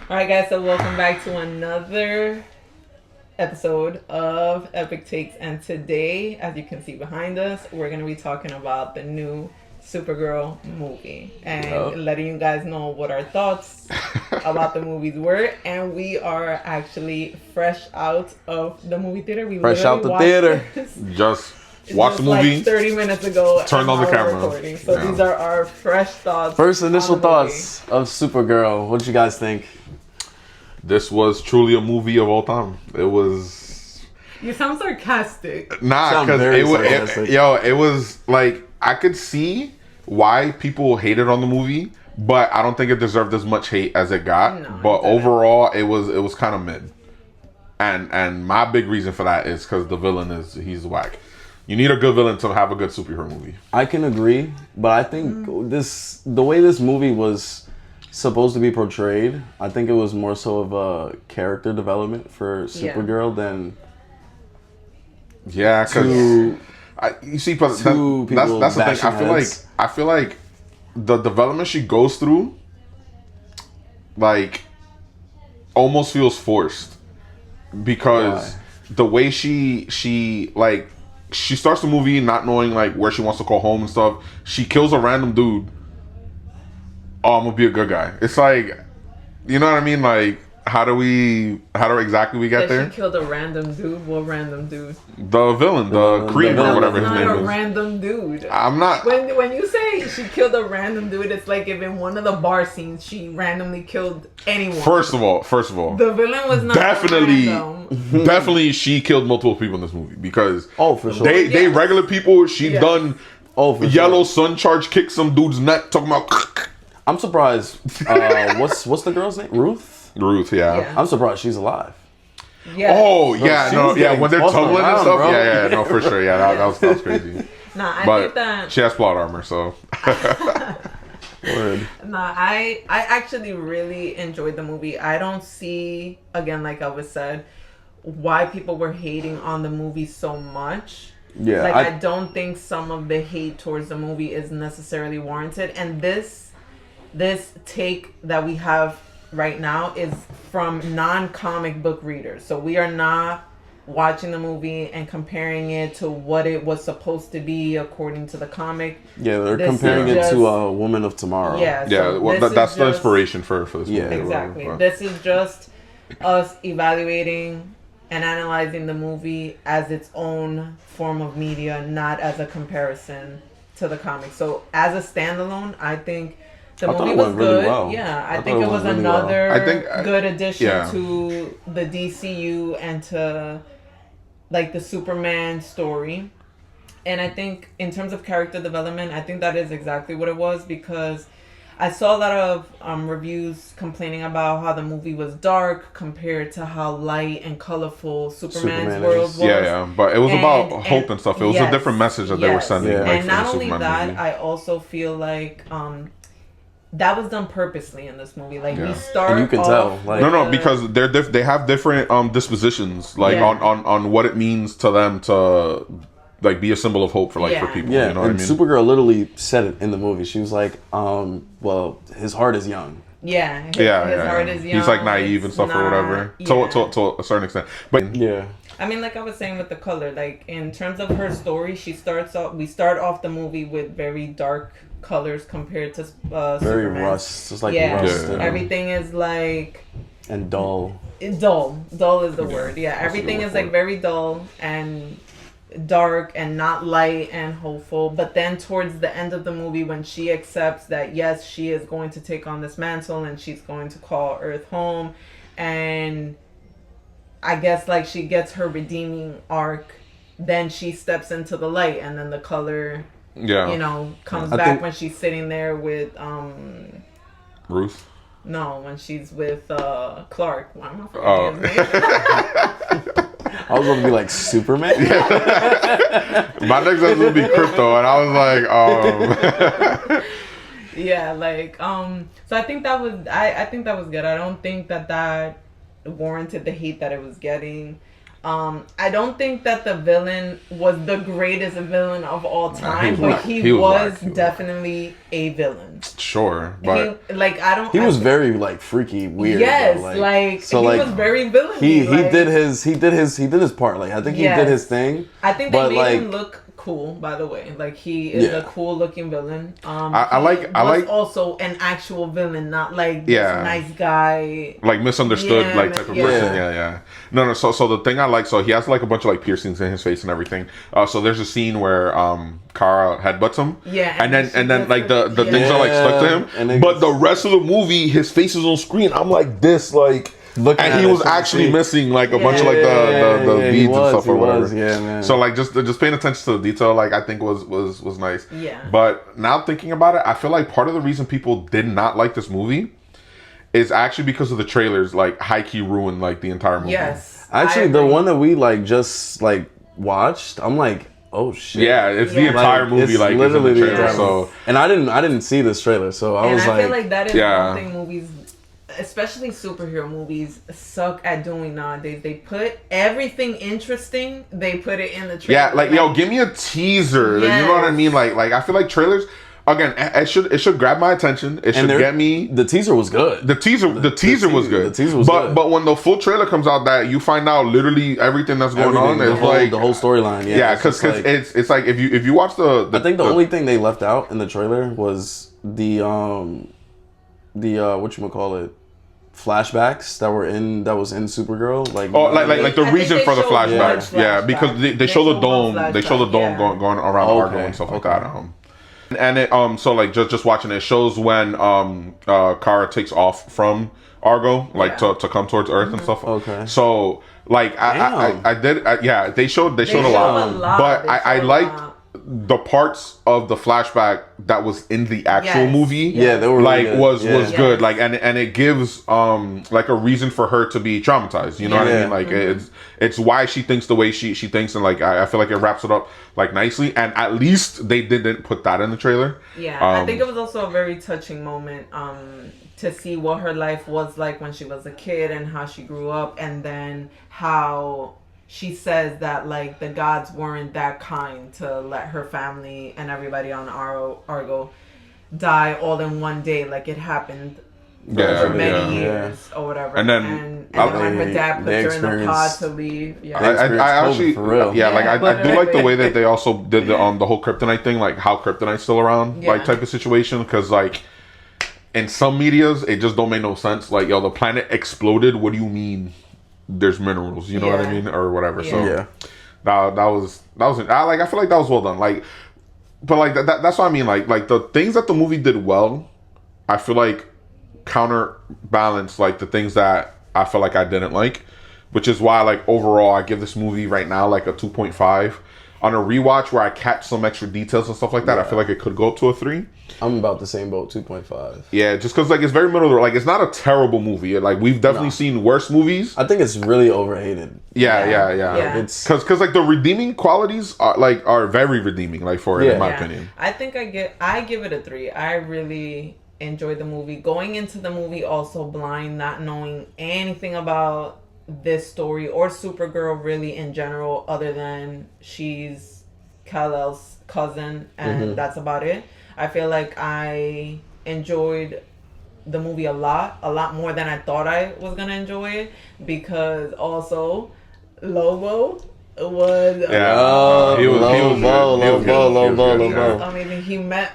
Alright, guys, so welcome back to another episode of Epic Takes. And today, as you can see behind us, we're going to be talking about the new Supergirl movie and letting you guys know what our thoughts about the movies were. And we are actually fresh out of the movie theater. We Fresh out literally the watched theater. this Just watch the movie. like 30 minutes ago. Turn on the camera. Recording. So these are our fresh thoughts. First initial on the movie. thoughts of Supergirl. What did you guys think? This was truly a movie of all time. It was You sound sarcastic. because it was like I could see why people hated on the movie, but I don't think it deserved as much hate as it got. No, but it didn't. overall, it was kind of mid. And my big reason for that is because the villain he's whack. You need a good villain to have a good superhero movie. I can agree, but I think the way this movie was supposed to be portrayed, I think it was more so of a character development for Supergirl than Yeah, because you see, but that's the thing. I feel like the development she goes through, like, almost feels forced because the way she starts the movie not knowing like where she wants to call home and stuff. She kills a random dude. Oh, I'm gonna be a good guy. It's like, you know what I mean? Like, how do exactly we get there? She killed a random dude. What random dude? The villain, the Creed or whatever his name Not a is. random dude. I'm not. When you say she killed a random dude, it's like if in one of the bar scenes she randomly killed anyone. First of all, the villain was not random. definitely she killed multiple people in this movie because for sure. they regular people. She done for yellow sure. sun charge, kick some dude's neck, talking about I'm surprised. What's the girl's name? Ruth? Ruth. Yeah. I'm surprised she's alive. Yeah. Oh So yeah, she no, was yeah. getting When they're tossed tumbling and around, stuff, bro. yeah, no, for sure, yeah, that was crazy. Nah, I But think that she has plot armor, so. Word. Nah, I actually really enjoyed the movie. I don't see, again, like Elvis said, why people were hating on the movie so much. Yeah. Like, I don't think some of the hate towards the movie is necessarily warranted. And this take that we have right now is from non-comic book readers. So we are not watching the movie and comparing it to what it was supposed to be according to the comic. Yeah, they're comparing it to a Woman of Tomorrow. Yeah. Yeah, So well, that's the inspiration for this movie. Yeah, Exactly. But- This is just us evaluating and analyzing the movie as its own form of media, not as a comparison to the comic. So as a standalone, I think the I thought movie it was went really good. well. Yeah, I I thought think it it was went really well. another I think, good addition yeah. to the DCU and to like the Superman story. And I think in terms of character development, I think that is exactly what it was, because I saw a lot of reviews complaining about how the movie was dark compared to how light and colorful Superman's world was. Yeah, but it was about hope and stuff. It was a different message that they were sending. Yeah. Like, And not from the only Superman that, movie. I also feel like that was done purposely in this movie. Like, we Yeah. start And you can off tell, like- No, because they have different dispositions, like Yeah. on what it means to them to like be a symbol of hope for Yeah. for people. Yeah, You know what I and mean? Supergirl literally said it in the movie. She was like, well, his heart is young. Yeah, his yeah, heart is young. He's like naive and It's stuff or whatever. not- To a certain extent, but Yeah. I mean, like I was saying with the color, like in terms of her story, we start off the movie with very dark colors compared to Very Superman. rust. It's like Yeah, rust. Yeah. everything is like And dull. dull. Dull is the word. Yeah, the everything word is for like it. very dull and dark and not light and hopeful. But then towards the end of the movie, when she accepts that yes, she is going to take on this mantle and she's going to call Earth home, and I guess like she gets her redeeming arc, then she steps into the light, and then the color, yeah, comes I back think- when she's sitting there with Ruth. no, when she's with Clark. Why am I Oh. forgetting his name? I was going to be like Superman. My next episode would be Crypto, and I was like, Yeah, like so I think that was I think that was good. I don't think that warranted the hate that it was getting. I don't think that the villain was the greatest villain of all time, but he was definitely a villain. Sure, but he was very like freaky, weird. Yes, though. He was very villainy. He did his part. Like I think he did his thing. I think they made him look cool, by the way. Like he is a cool looking villain. I like also an actual villain, not like this nice guy, like misunderstood like type of person. Yeah. No. So the thing I like, so he has like a bunch of like piercings in his face and everything. So there's a scene where Kara headbutts him. Yeah. And then like the things are like stuck to him. But the rest of the movie, his face is on screen. I'm like this like. And he was actually missing like a bunch of like the beads and stuff or whatever. Yeah, man. So like just paying attention to the detail, like I think was nice. Yeah. But now thinking about it, I feel like part of the reason people did not like this movie is actually because of the trailers. Like high key ruined like the entire movie. Yes. Actually, the one that we like just like watched, I'm like, oh shit. Yeah, it's the entire movie. Like literally it's in the trailer. So and I didn't see this trailer, so I was like, I feel like that is one thing movies, especially superhero movies, suck at doing nowadays. They put everything interesting, they put it in the trailer. Yeah, like yo, give me a teaser. Yes. You know what I mean? Like I feel like trailers. Again, it should grab my attention. It should get me. The teaser was good. The teaser was good. The teaser was good. But when the full trailer comes out, that you find out literally everything that's going on. It's like the whole storyline. Yeah, because it's like if you watch the I think the only thing they left out in the trailer was the whatchamacallit, flashbacks that was in Supergirl. Like the reason for the flashbacks. Yeah, because they show the dome. They show the dome going around Argo and stuff like that. And it so like just watching it shows when Kara takes off from Argo to come towards Earth and stuff. Okay. So like they showed a lot. But I liked the parts of the flashback that was in the actual movie. Yeah, they were like really was good. Like and it gives like a reason for her to be traumatized. You know what I mean? Like it's why she thinks the way she thinks, and like I feel like it wraps it up like nicely. And at least they didn't put that in the trailer. Yeah, I think it was also a very touching moment to see what her life was like when she was a kid and how she grew up, and then how she says that like the gods weren't that kind to let her family and everybody on Argo die all in one day. Like it happened for many years or whatever. And then when her dad puts her in the pod to leave. Yeah. I actually, for real. I do like the way that they also did the whole kryptonite thing, like how kryptonite's still around, like type of situation. Because like in some medias, it just don't make no sense. Like yo, the planet exploded. What do you mean? There's minerals, you know what I mean, or whatever. So that was I feel like that was well done. Like, but like that's what I mean. Like the things that the movie did well, I feel like counterbalance like the things that I feel like I didn't like, which is why like overall I give this movie right now like a 2.5. On a rewatch where I catch some extra details and stuff like that, I feel like it could go up to a 3. I'm about the same boat, 2.5. Yeah, just because like it's very middle of the road. Like it's not a terrible movie. Like we've definitely seen worse movies. I think it's really overhated. Yeah. It's because like the redeeming qualities are very redeeming. Like for it, in my opinion. I think I give it a 3. I really enjoyed the movie. Going into the movie also blind, not knowing anything about this story or Supergirl really in general, other than she's Kal-El's cousin and that's about it. I feel like I enjoyed the movie a lot more than I thought I was gonna enjoy it, because also Lobo was Lobo. I mean,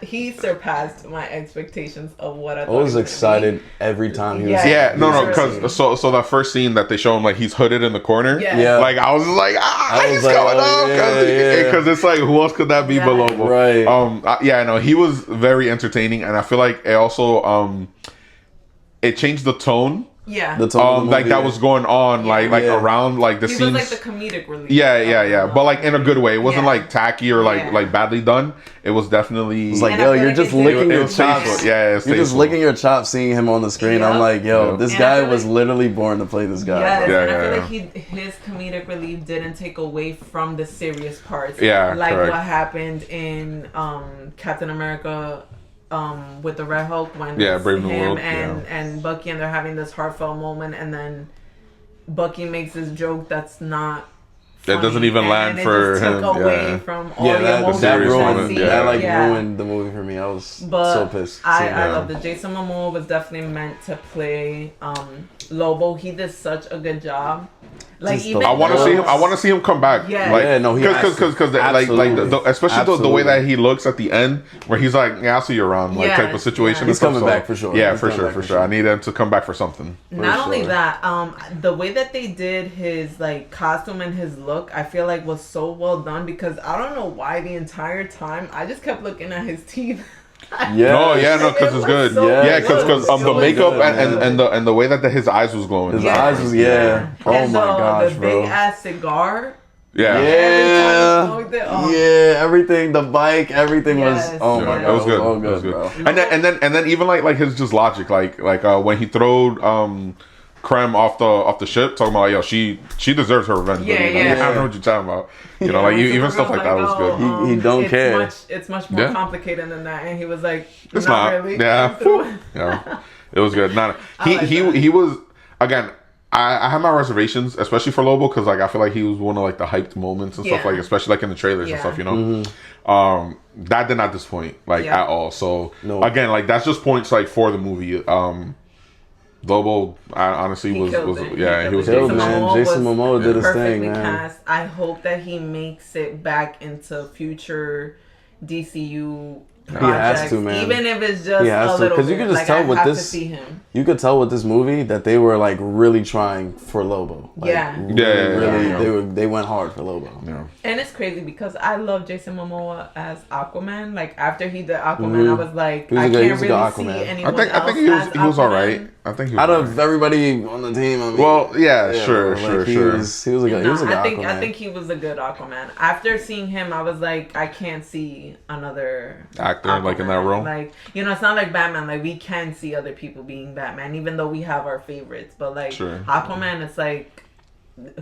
he surpassed my expectations of what I thought. I was excited every time he was. Because so that first scene that they show him like he's hooded in the corner. Like I was like, what's going on? Because it's like, who else could that be but Lobo? Right. He was very entertaining, and I feel like it also it changed the tone. Yeah. The tone like that was going on like around like the scenes. He was like the comedic relief. Yeah. But like in a good way. It wasn't like tacky or like badly done. It was definitely. It was like, yo, you're just licking your chops. Yeah, you're just licking your chops seeing him on the screen. I'm like, yo, this guy was literally born to play this guy. Yes, and I feel like his comedic relief didn't take away from the serious parts. Yeah, like correct. What happened in Captain America. With the Red Hulk, when Brave New World, and Bucky, and they're having this heartfelt moment, and then Bucky makes this joke that's not That doesn't even land for him. Took away from all the emotions that ruined, ruined the movie for me. I was so pissed. I love it. Jason Momoa was definitely meant to play Lobo. He did such a good job. Like even I want to see him come back. Yeah, because especially the way that he looks at the end, where he's like, "Yeah, I'll see you around," like type of situation. He's coming back for sure. Yeah, for sure. I need him to come back for something. Not only that, the way that they did his like costume and his look, I feel like was so well done because I don't know why the entire time I just kept looking at his teeth. Because it's good. Because of the makeup and the way that his eyes was glowing. His eyes was Oh and my gosh, the bro. big ass cigar. Everything, the bike, everything was. Oh my god, it was good. All good, it was good. bro. And then even like his just logic, like when he throwed Krem off the ship, talking about like, she deserves her revenge. I don't know what you're talking about. You know, like even stuff like that was good. He don't care. It's much more complicated than that, and he was like, it's not really. Yeah, it was good. He was again. I have my reservations, especially for Lobo, because like I feel like he was one of like the hyped moments and stuff, like especially like in the trailers and stuff, you know. That did not disappoint at all. So again, like that's just points like for the movie. Lobo, I honestly he was killed, man. Jason Momoa did his thing, man. Cast. I hope that he makes it back into future DCU projects. He has to, man. Even if it's just a little because you can just tell with this. You could tell with this movie that they were like really trying for Lobo. Like, they went hard for Lobo. Yeah. And it's crazy because I love Jason Momoa as Aquaman. Like after he did Aquaman, I was like, I can't really see anyone else. I think he was all right. I think he was out of everybody on the team. I mean, sure. He was a good Aquaman. I think he was a good Aquaman. After seeing him, I was like, I can't see another actor Aquaman. like in that role. Like, you know, it's not like Batman. Like we can see other people being Batman, even though we have our favorites. But like Aquaman, it's like,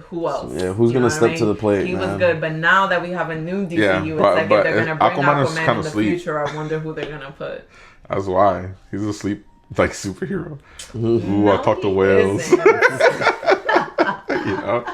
who else? Yeah, who's gonna step to the plate? He was good, but now that we have a new DCU, it's like if they're gonna bring Aquaman in the future, I wonder who they're gonna put. That's why he's a sleep like superhero. Ooh, I talk to whales. You know,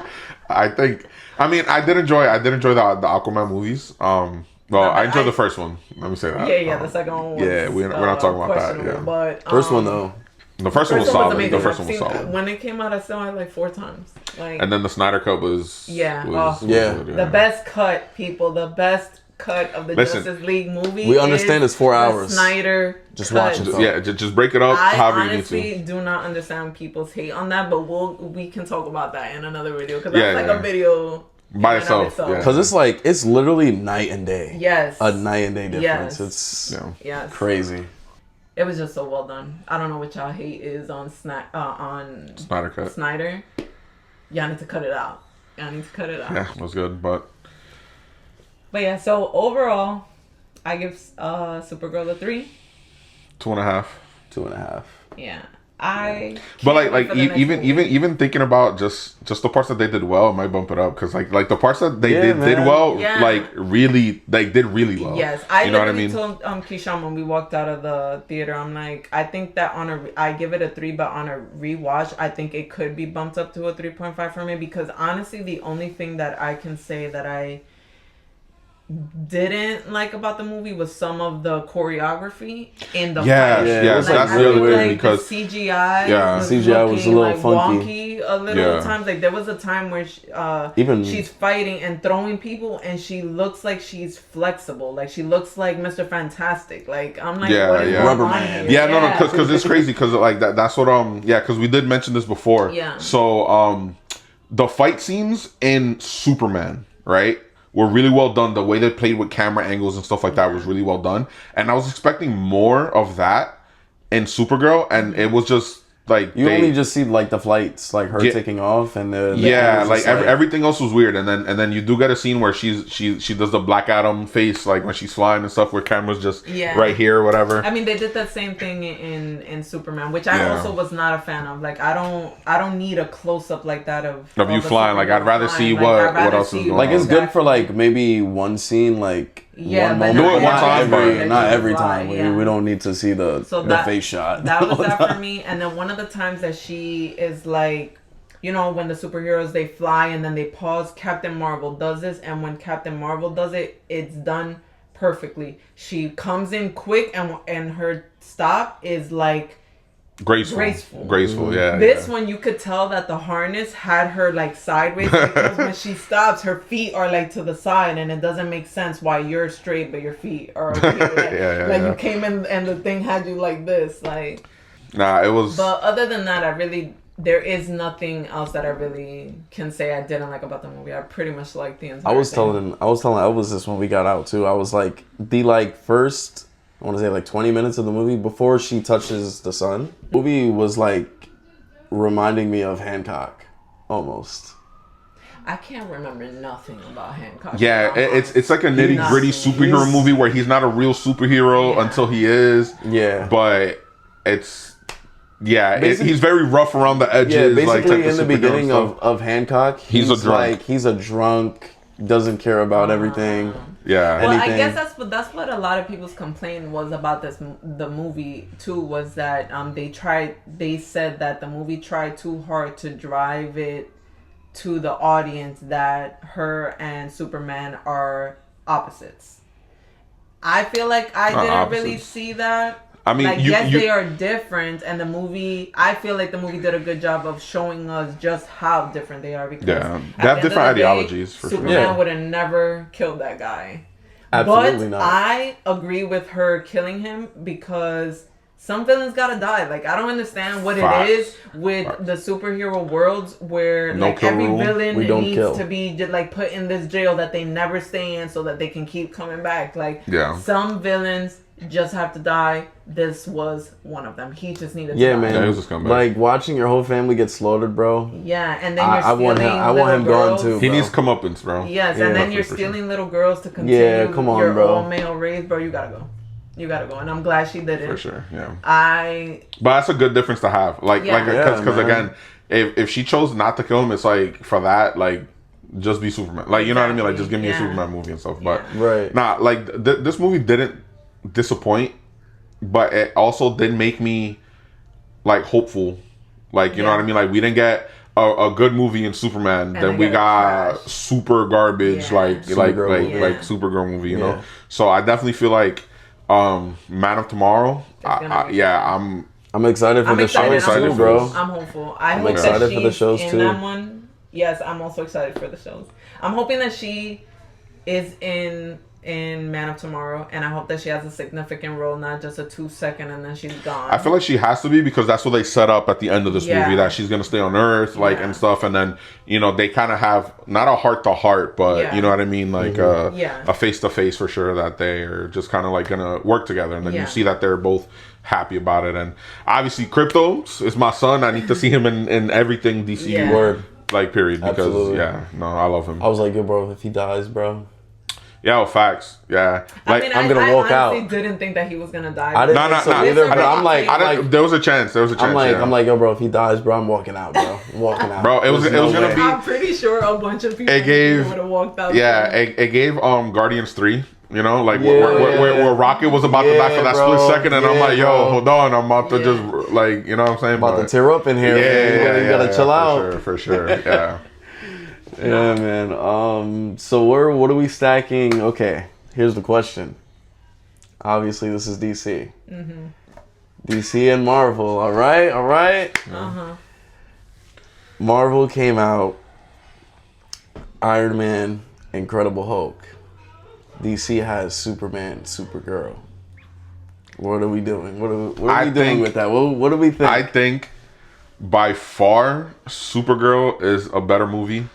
I think. I mean, I did enjoy the Aquaman movies. I enjoyed the first one. Let me say that. Yeah, the second one was we're not talking about that. Yeah, but first one though. The first one was solid. The first one was solid. When it came out, I saw it like 4 times. Like, and then the Snyder Cut was the best cut, people. The best cut of the Justice League movie. We understand it's 4 hours. Snyder just watch it. Yeah, just break it up. However you need to. I honestly do not understand people's hate on that, but we can talk about that in another video because that's like a video. By itself, because it's literally night and day. Yes, a night and day difference. It's crazy. It was just so well done. I don't know what y'all hate is on Snyder Cut. Snyder. Y'all need to cut it out. Yeah, it was good, but yeah. So overall, I give Supergirl a 3. 2.5. 2.5. Yeah. But like even thinking about just the parts that they did well, it might bump it up because like the parts that they did well, like really did really well. Yes, I know what I mean. Told Keyshawn when we walked out of the theater, I'm like, I think that I give it a 3, but on a rewatch, I think it could be bumped up to a 3.5 for me because honestly, the only thing that I can say that I didn't like about the movie was some of the choreography in the fight. Yes, that's really weird because the CGI was a little funky a little times. Like there was a time where she's fighting and throwing people and she looks like she's flexible, like she looks like Mr. Fantastic. Like I'm like, what is Rubber Man. Because it's crazy because like that's what because we did mention this before. So the fight scenes in Superman, right, were really well done. The way they played with camera angles and stuff like that was really well done. And I was expecting more of that in Supergirl, and it was just like only just see like the flights, like her taking off, and then everything else was weird. And then you do get a scene where she does the Black Adam face, like when she's flying and stuff, where camera's just right here or whatever. I mean, they did that same thing in Superman, which I also was not a fan of. Like I don't need a close up like that of you flying. Like I'd rather see what else is going on. Like it's good for like maybe one scene, like one moment. Do it one time, not every time. We don't need to see the face shot. That was that for me. And then one of the times that she is like you know, when the superheroes, they fly and then they pause. Captain Marvel does this, and when Captain Marvel does it, it's done perfectly. She comes in quick, and her stop is like graceful. Yeah. This one, you could tell that the harness had her like sideways, because when she stops, her feet are like to the side, and it doesn't make sense why you're straight but your feet are like, you came in and the thing had you like this, like. Nah, it was. But other than that, there is nothing else that I really can say I didn't like about the movie. I pretty much liked the entire I was thing. telling Elvis this when we got out too. I was like, the first, I want to say 20 minutes of the movie before she touches the sun, the movie was like reminding me of Hancock almost. I can't remember nothing about Hancock. Yeah, it's like a nitty gritty superhero movie where he's not a real superhero until he is. Yeah, but it's. Yeah, he's very rough around the edges. Yeah, basically like in the beginning of Hancock, he's a drunk. He's a drunk, doesn't care about everything. Yeah. Well, I guess that's what a lot of people's complaint was about the movie too, was that they said that the movie tried too hard to drive it to the audience that her and Superman are opposites. I feel like I didn't really see that. I mean, they are different, and I feel like the movie did a good job of showing us just how different they are, because they have different ideologies. For Superman would have never killed that guy. Absolutely but not. I agree with her killing him, because some villains gotta die. Like, I don't understand what it is with the superhero worlds where every villain needs to be just like put in this jail that they never stay in so that they can keep coming back. Like, some villains just have to die. This was one of them. He just needed to die. Man. Like, watching your whole family get slaughtered, bro. Yeah, and then you're stealing I want him gone too, bro. He needs comeuppance, bro. Yes, and then you're stealing little girls to continue your all-male race, bro. You gotta go. And I'm glad she did it. For sure, yeah. But that's a good difference to have. Because again, if she chose not to kill him, it's like, for that, like, just be Superman. Like, you know what I mean? Like, just give me a Superman movie and stuff. But this movie didn't disappoint, but it also did make me like hopeful. Like, you know what I mean? Like, we didn't get a good movie in Superman, then we got super garbage like Supergirl movie, you know? So I definitely feel like Man of Tomorrow, I'm excited for the shows too, bro. I'm hopeful. I'm excited for the shows too. That one. Yes, I'm also excited for the shows. I'm hoping that she is in Man of Tomorrow, and I hope that she has a significant role, not just a 2-second and then she's gone. I feel like she has to be, because that's what they set up at the end of this movie, that she's gonna stay on Earth, like, and stuff, and then, you know, they kind of have not a heart to heart, but you know what I mean, like a face to face for sure, that they are just kind of like gonna work together, and then you see that they're both happy about it. And obviously Crypto is my son. I need to see him in everything DC Word. Like, period, because I love him. I was like, yo, bro, if he dies, bro. Yeah, facts. Yeah, like, I'm gonna walk out. I honestly didn't think that he was gonna die. I didn't think so either, but I'm like, there was a chance. I'm like, yo, bro, if he dies, bro, I'm walking out, bro. I'm walking out. Bro, it was gonna be. I'm pretty sure a bunch of people would have walked out. Yeah, it gave Guardians 3. You know, like where Rocket was about to die for that split second, and I'm like, yo, hold on, I'm about to just, like, you know what I'm saying? About to tear up in here. You gotta chill out. For sure. Yeah. Yeah, man. So what are we stacking? Okay, here's the question. Obviously, this is DC. Mm-hmm. DC and Marvel. All right. Uh-huh. Marvel came out. Iron Man, Incredible Hulk. DC has Superman, Supergirl. What are we doing? What are we doing with that? What do we think? I think by far Supergirl is a better movie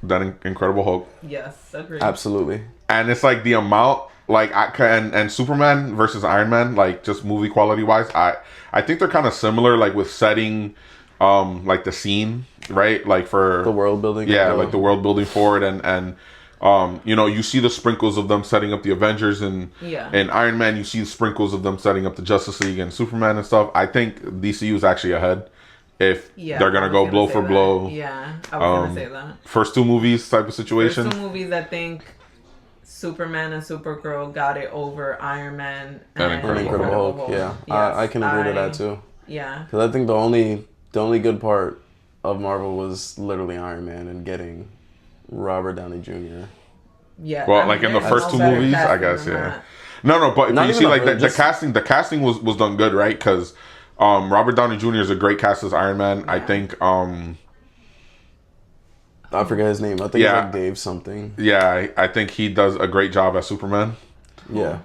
than Incredible Hulk. Yes, agreed. Absolutely. And it's like the amount, like, and Superman versus Iron Man, like, just movie quality wise, I think they're kind of similar, like, with setting, like, the scene, right? Like, for the world building. Yeah, like the world building for it, and you know, you see the sprinkles of them setting up the Avengers, and Iron Man, you see the sprinkles of them setting up the Justice League and Superman and stuff. I think DCU is actually ahead if they're gonna go blow for blow. Yeah, I was gonna say that. First two movies type of situation. First two movies, I think Superman and Supergirl got it over Iron Man and Incredible Hulk. Yeah, yes, I can agree to that too. Yeah, because I think the only good part of Marvel was literally Iron Man and getting Robert Downey Jr. Yeah. Well, like in the first two movies, I guess, yeah. No, but you see, like the casting was done good, right? Because Robert Downey Jr. is a great cast as Iron Man. Yeah. I think. I forget his name. I think it's like Dave something. Yeah, I think he does a great job as Superman. Yeah.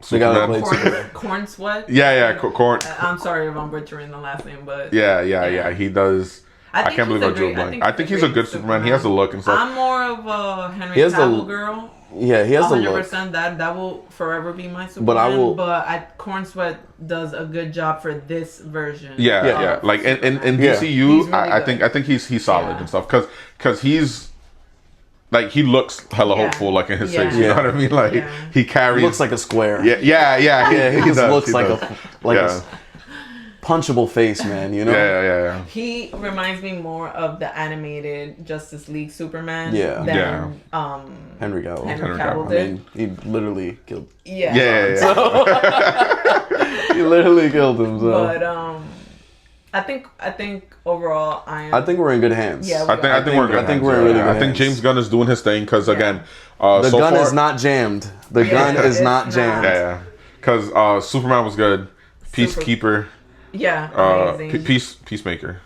Superman. Corn Sweat. Yeah, Corn. I'm sorry if I'm butchering the last name, but yeah. He does. I can't believe I drew a blank. I think he's a good Superman. He has the look and stuff. I'm more of a Henry Cavill girl. Yeah, he has 100%. That will forever be my Superman. But Corn Sweat does a good job for this version. Yeah. Like in DCU, really I think he's solid and stuff because he's. Like, he looks hella hopeful, like, in his face. You know what I mean? Like, he carries... He looks like a square. Yeah. He just looks like a punchable face, man, you know? Yeah. He reminds me more of the animated Justice League Superman than Henry Cavill. Henry Cavill did. I mean, he literally killed... Yeah. So, he literally killed him, so... But, I think overall, I think we're in good hands. Yeah, I think we're in good hands. I think we're in really good hands. I think James Gunn is doing his thing because again, the gun is not jammed. The gun is not jammed. Yeah. Because Superman was good. Peacekeeper. Yeah. Amazing. Peacemaker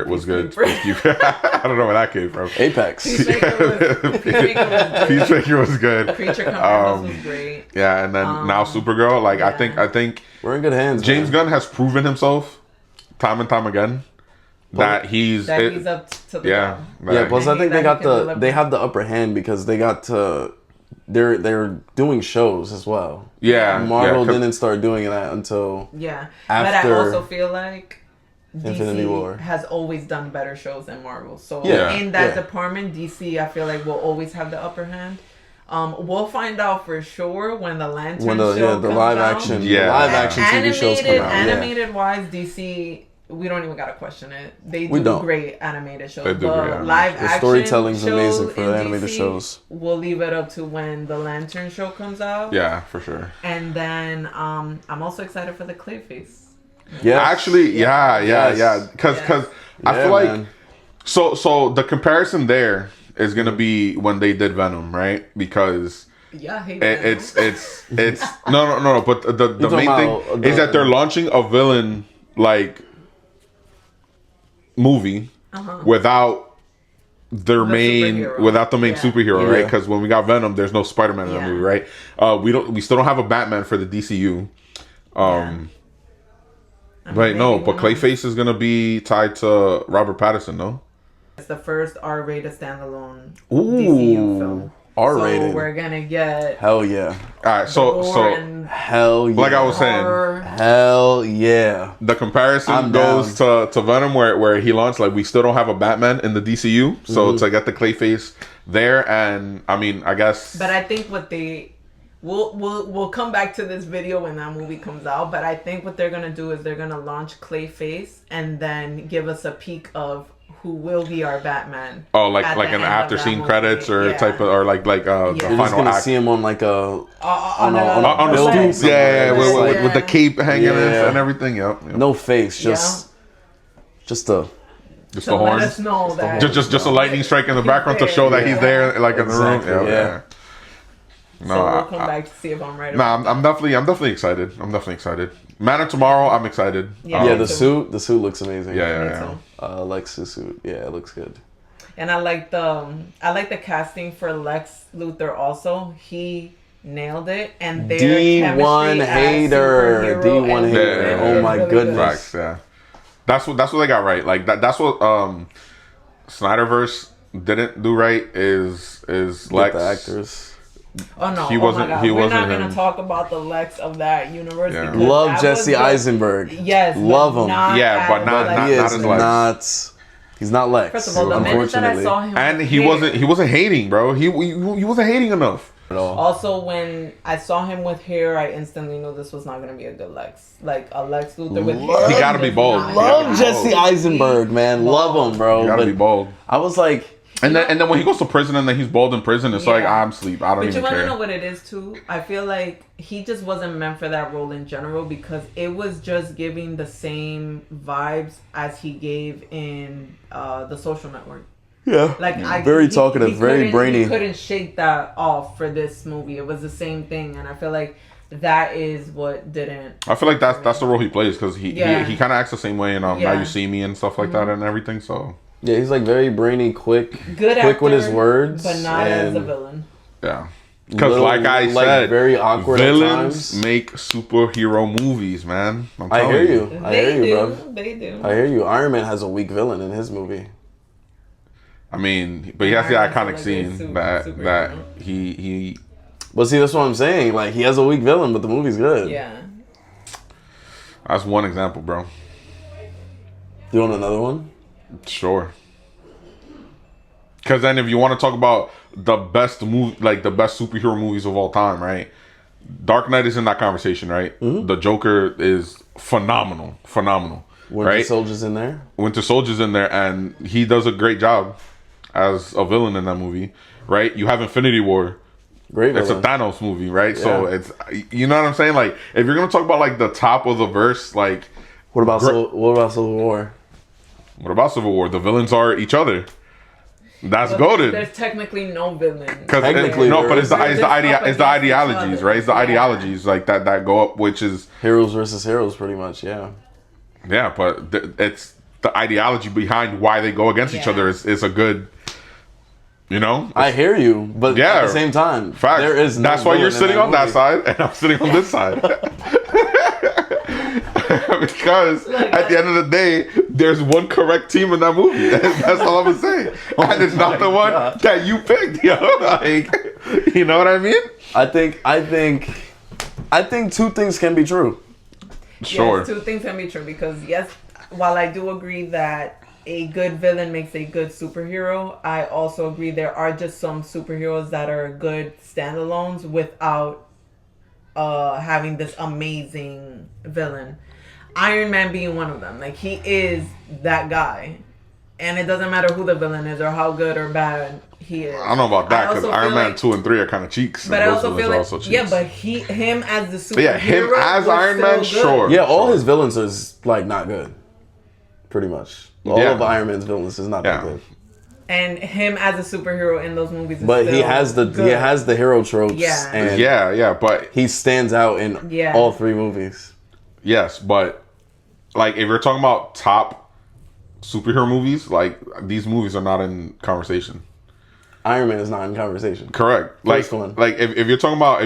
was good. Peacekeeper. I don't know where that came from. Apex. Peacemaker was good. Creature Commandos was great. Yeah, and then now Supergirl. Like I think we're in good hands. James Gunn has proven himself time and time again that he's up to the job. Plus I think they have the upper hand because they got to they're doing shows as well. Marvel didn't start doing that until after. But I also feel like Infinity War has always done better shows than Marvel. So in that department, DC I feel like will always have the upper hand. We'll find out for sure when the Lantern show comes live out. action TV shows come out. Animated wise, DC, we don't even gotta question it. They do great animated shows. They do live action storytelling's amazing for the animated shows. We'll leave it up to when the Lantern show comes out. Yeah, for sure. And then I'm also excited for the Clayface. Yeah, actually, yeah. Because I feel like so the comparison there is gonna be when they did Venom, right? Because it's no. But the main thing is that they're launching a villain like movie without the main superhero, right? Because when we got Venom, there's no Spider-Man in the movie, right? We still don't have a Batman for the DCU. But Clayface is gonna be tied to Robert Pattinson, no? It's the first R-rated standalone DCU film. R-rated. So we're gonna get hell yeah. All right, so hell yeah. Like I was saying, hell yeah. The comparison goes to Venom where he launched. Like we still don't have a Batman in the DCU, so to get the Clayface there, and I mean I guess. But I think what we'll come back to this video when that movie comes out. But I think what they're gonna do is they're gonna launch Clayface and then give us a peek of who will be our Batman. Oh, like an after scene credits or type of or like the You're final just gonna act. see him on like on the stoop, with the cape hanging and everything. Yep. No face, just the horn. Let us know that just a lightning strike in the background to show that he's there, like in the room. Yeah. No, so we'll come back to see if I'm right. I'm definitely excited. Man of Tomorrow, I'm excited. The suit looks amazing. Yeah. Lex's suit, it looks good. And I like the casting for Lex Luthor. Also, he nailed it. And their D1 hater. Oh my goodness. Facts, yeah. That's what they got right. Like that's what Snyderverse didn't do right. Is Lex the actors. Oh no! He wasn't. We're not going to talk about the Lex of that universe. Yeah. Love Jesse Eisenberg. Yes, love him. But not as Lex. He's not Lex. First of all, the minute that I saw him, and he wasn't hating, bro. He wasn't hating enough. Also, when I saw him with hair, I instantly knew this was not going to be a good Lex. Like a Lex Luthor with hair. He got to be bold. Love Jesse Eisenberg, man. Love him, bro. You got to be bold. I was like, And then when he goes to prison and then he's bald in prison, it's like, I'm asleep. I don't even care. But you want to know what it is too? I feel like he just wasn't meant for that role in general because it was just giving the same vibes as he gave in The Social Network. Yeah. Like very talkative, very brainy. He couldn't shake that off for this movie. It was the same thing, and I feel like that is what didn't. I feel like that's the role he plays because he kind of acts the same way in Now You See Me and stuff like that and everything. So yeah, he's like very brainy, quick actor, with his words, but not as a villain. Yeah, because like I said, very awkward. Villains make superhero movies, man. I hear you. I hear you, bro. They do. I hear you. Iron Man has a weak villain in his movie. I mean, but he has the iconic scene that he. But see, that's what I'm saying. Like, he has a weak villain, but the movie's good. Yeah. That's one example, bro. You want another one? Sure. Because then if you want to talk about the best movie, like the best superhero movies of all time, right? Dark Knight is in that conversation, right? Mm-hmm. The Joker is phenomenal. Winter Soldier's in there? Winter Soldier's in there, and he does a great job as a villain in that movie, right? You have Infinity War. Great villain. It's a Thanos movie, right? Yeah. So it's, you know what I'm saying? Like, if you're gonna talk about like the top of the verse, like, what about Civil War? What about Civil War? The villains are each other. That's goated. There's technically no villain. But it's the ideologies, right? It's the ideologies like that go up, which is heroes versus heroes, pretty much. Yeah. Yeah, but it's the ideology behind why they go against each other is a good. You know, I hear you, but at the same time, facts. There is no that's why you're sitting on that side and I'm sitting on this side. Because at the end of the day, there's one correct team in that movie. That's all I'm gonna say, and it's not the one that you picked. Yo, like, you know what I mean? I think two things can be true. Sure, yes, two things can be true because while I do agree that a good villain makes a good superhero, I also agree there are just some superheroes that are good standalones without having this amazing villain. Iron Man being one of them. Like, he is that guy. And it doesn't matter who the villain is or how good or bad he is. I don't know about that because Iron Man 2 and 3 are kind of cheeks. But I also feel like, but him as the superhero. Yeah, him as Iron Man, sure. Yeah, all his villains is like not good. Pretty much. All of Iron Man's villains is not that good. And him as a superhero in those movies is but he has the hero tropes. Yeah. And but he stands out in all three movies. Yes, but like if you're talking about top superhero movies, like these movies are not in conversation. Iron Man is not in conversation. Correct. Like if you're talking about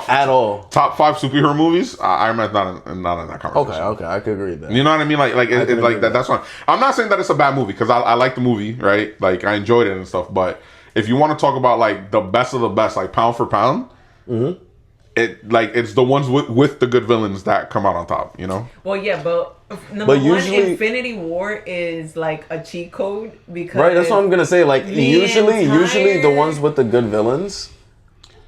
at all top 5 superhero movies, Iron Man's not in that conversation. Okay, I could agree with that. You know what I mean? Like it's like that. That's fine. I'm not saying that it's a bad movie because I like the movie, right? Like I enjoyed it and stuff. But if you want to talk about like the best of the best, like pound for pound, it's the ones with the good villains that come out on top. You know? Well, yeah, but usually Infinity War is like a cheat code because that's what I'm gonna say. Like usually the ones with the good villains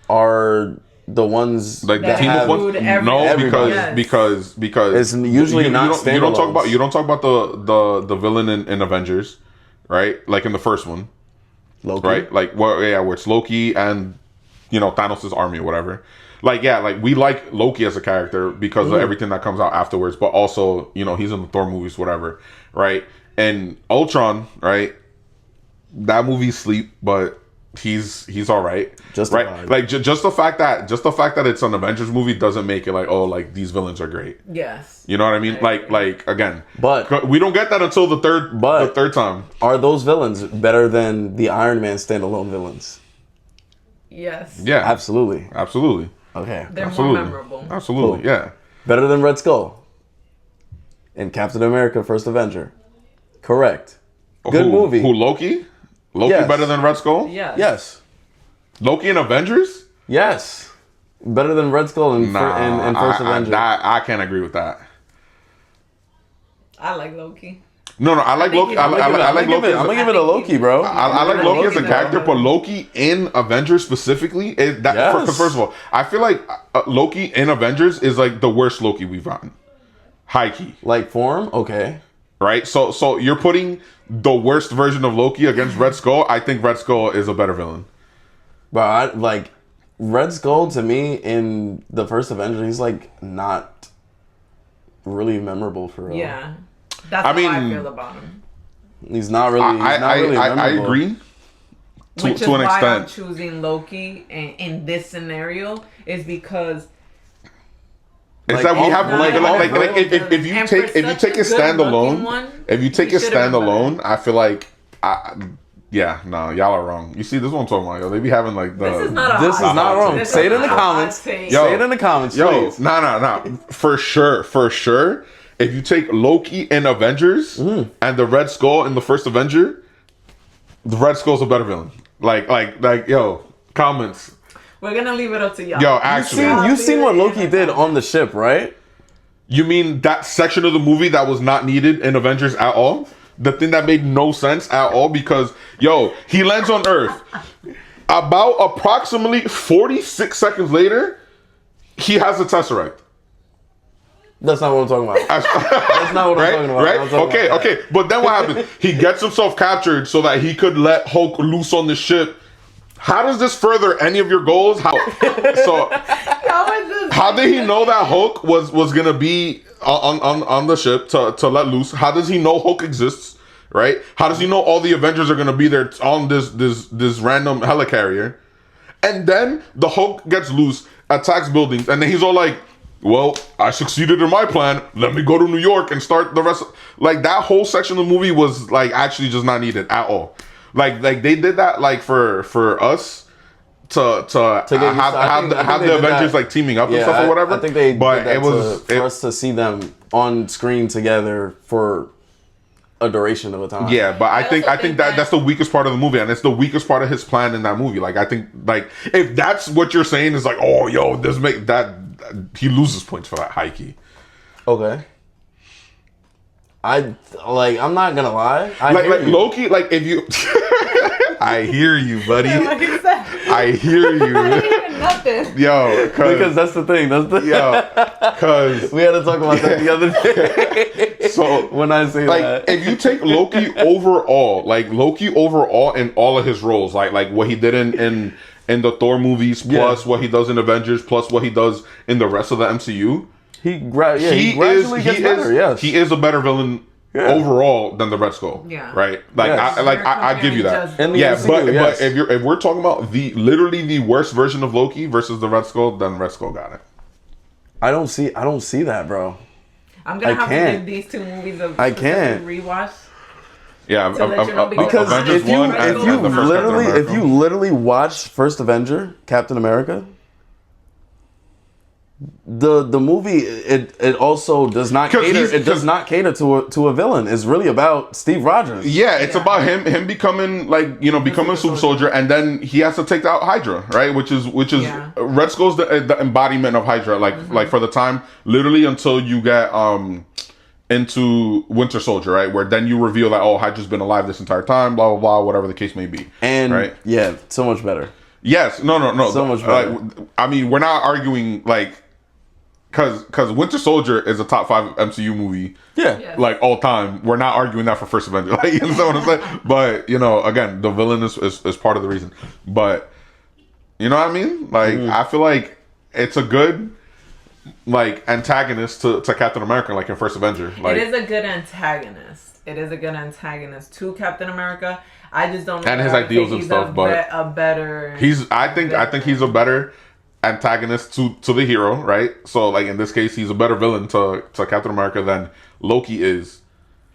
are the ones like the team of ones. No, because it's usually not. You don't talk about the villain in Avengers, right? Like in the first one, Loki, right? Like where it's Loki and Thanos' army or whatever. Like we like Loki as a character because of everything that comes out afterwards, but also he's in the Thor movies, whatever, right? And Ultron, right? That movie's sleep, but he's all right, right? Like just the fact that it's an Avengers movie doesn't make it like these villains are great. Yes, you know what I mean? Like again, but we don't get that until the third time. Are those villains better than the Iron Man standalone villains? Yes. Yeah. Absolutely. Okay. They're absolutely more memorable. Absolutely. Cool. Yeah. Better than RedSkull and Captain America: First Avenger. Correct. Good movie. Who, Loki? Loki better than RedSkull? Yeah. Yes. Loki and Avengers? Yes. Better than RedSkull and First Avenger. I can't agree with that. I like Loki. No, I like Loki. I like Loki. I'm gonna give it a Loki, bro. I like Loki as a character, but Loki in Avengers specifically because first of all, I feel like Loki in Avengers is like the worst Loki we've gotten. High key. Like form, okay. right? So you're putting the worst version of Loki against Red Skull. I think Red Skull is a better villain. But Red Skull to me in the first Avenger, he's like not really memorable for real. Yeah, that's how I feel about him. He's not really. I agree. Which is to an why extent. I'm choosing Loki in this scenario is because. It's that we have if you take it standalone, I feel like y'all are wrong. You see, this is what I'm talking about. Yo, they be having like the. This is not wrong. This Say it in the comments. Say it in the comments, please. No. For sure. If you take Loki in Avengers and the Red Skull in the first Avenger, the Red Skull's a better villain. Yo, comments. We're gonna leave it up to y'all. Yo, actually, you've seen what Loki did on the ship, right? You mean that section of the movie that was not needed in Avengers at all? The thing that made no sense at all because, yo, he lands on Earth. About approximately 46 seconds later, he has a Tesseract. That's not what I'm talking about. That's not what I'm talking about. Right? Okay. But then what happens? He gets himself captured so that he could let Hulk loose on the ship. How does this further any of your goals? How did he know that Hulk was gonna be on the ship to let loose? How does he know Hulk exists? Right? How does he know all the Avengers are gonna be there on this random helicarrier? And then the Hulk gets loose, attacks buildings, and then he's all like, "Well, I succeeded in my plan. Let me go to New York and start the rest." Like that whole section of the movie was like actually just not needed at all. Like they did that like for us to have the Avengers like teaming up and stuff or whatever. I think they but did that it was for us to see them on screen together for a duration of a time. Yeah, but I think that's the weakest part of the movie, and it's the weakest part of his plan in that movie. Like I think like if that's what you're saying is like, oh yo, this make that he loses points for that high key. Okay. I'm not gonna lie. Loki, like if you I hear you, buddy. I hear you. Nothing. Yo, because that's the thing. Because we had to talk about that the other day. So when I say that, if you take Loki overall in all of his roles, like what he did in the Thor movies, plus what he does in Avengers, plus what he does in the rest of the MCU. He gradually gets better. Yes, he is a better villain overall than the Red Skull. Yeah, right. Like I give you that. MCU, but if we're talking about literally the worst version of Loki versus the Red Skull, then Red Skull got it. I don't see that, bro. I'm gonna have to give these two movies a rewatch. Yeah, because if you literally watch First Avenger, Captain America. The movie it also does not cater. It does not cater to a villain. It's really about Steve Rogers. Yeah, it's about him becoming becoming a super soldier, and then he has to take out Hydra, right? Which is Red Skull's the embodiment of Hydra. Like for the time, literally until you get into Winter Soldier, right? Where then you reveal that Hydra's been alive this entire time, blah blah blah, whatever the case may be. And right? Yeah, so much better. Yes, no. So much better. I mean, we're not arguing because Winter Soldier is a top 5 MCU movie. Yeah. Like all time. We're not arguing that for First Avenger. Like, you know what I'm saying? But, again, the villain is part of the reason. But, you know what I mean? Like, I feel like it's a good, antagonist to Captain America, like in First Avenger. Like, it is a good antagonist. It is a good antagonist to Captain America. I just don't know. And his ideals and stuff, but a better. I think he's a better antagonist to the hero, right? So like in this case, he's a better villain to Captain America than Loki is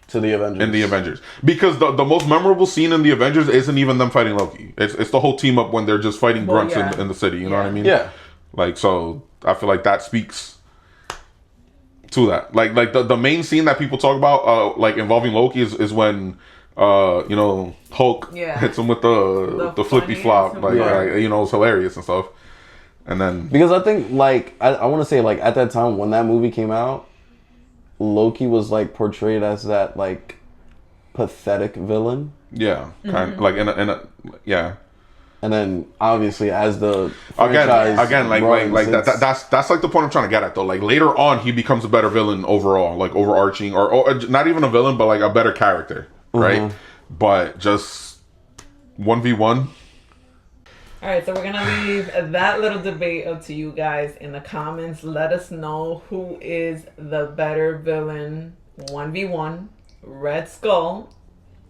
to the Avengers. In the Avengers, because the most memorable scene in the Avengers isn't even them fighting Loki. It's the whole team up when they're just fighting grunts in the city. You know what I mean? Yeah. Like, so I feel like that speaks to that. Like the main scene that people talk about, involving Loki is when Hulk hits him with the flippy flop. It's hilarious and stuff. And then because I think I want to say at that time when that movie came out, Loki was portrayed as that pathetic villain. Yeah, kind of in a. And And then obviously as the again, like that's like the point I'm trying to get at though. Like later on, he becomes a better villain overall, like overarching, or not even a villain, but like a better character, right? But just 1v1. All right, so we're gonna leave that little debate up to you guys in the comments. Let us know who is the better villain 1v1, RedSkull,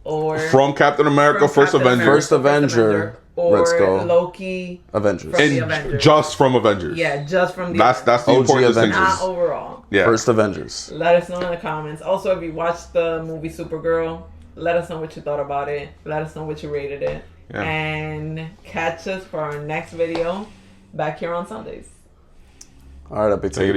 or from Captain America, First Avenger, or RedSkull, Loki, Avengers, from the Avengers. Just from Avengers. Yeah, just from the That's the OG important Avengers. distinction. not overall. Yeah. First Avengers. Let us know in the comments. Also, if you watched the movie Supergirl, let us know what you thought about it. Let us know what you rated it. Yeah. And catch us for our next video back here on Sundays. All right, Epic Take.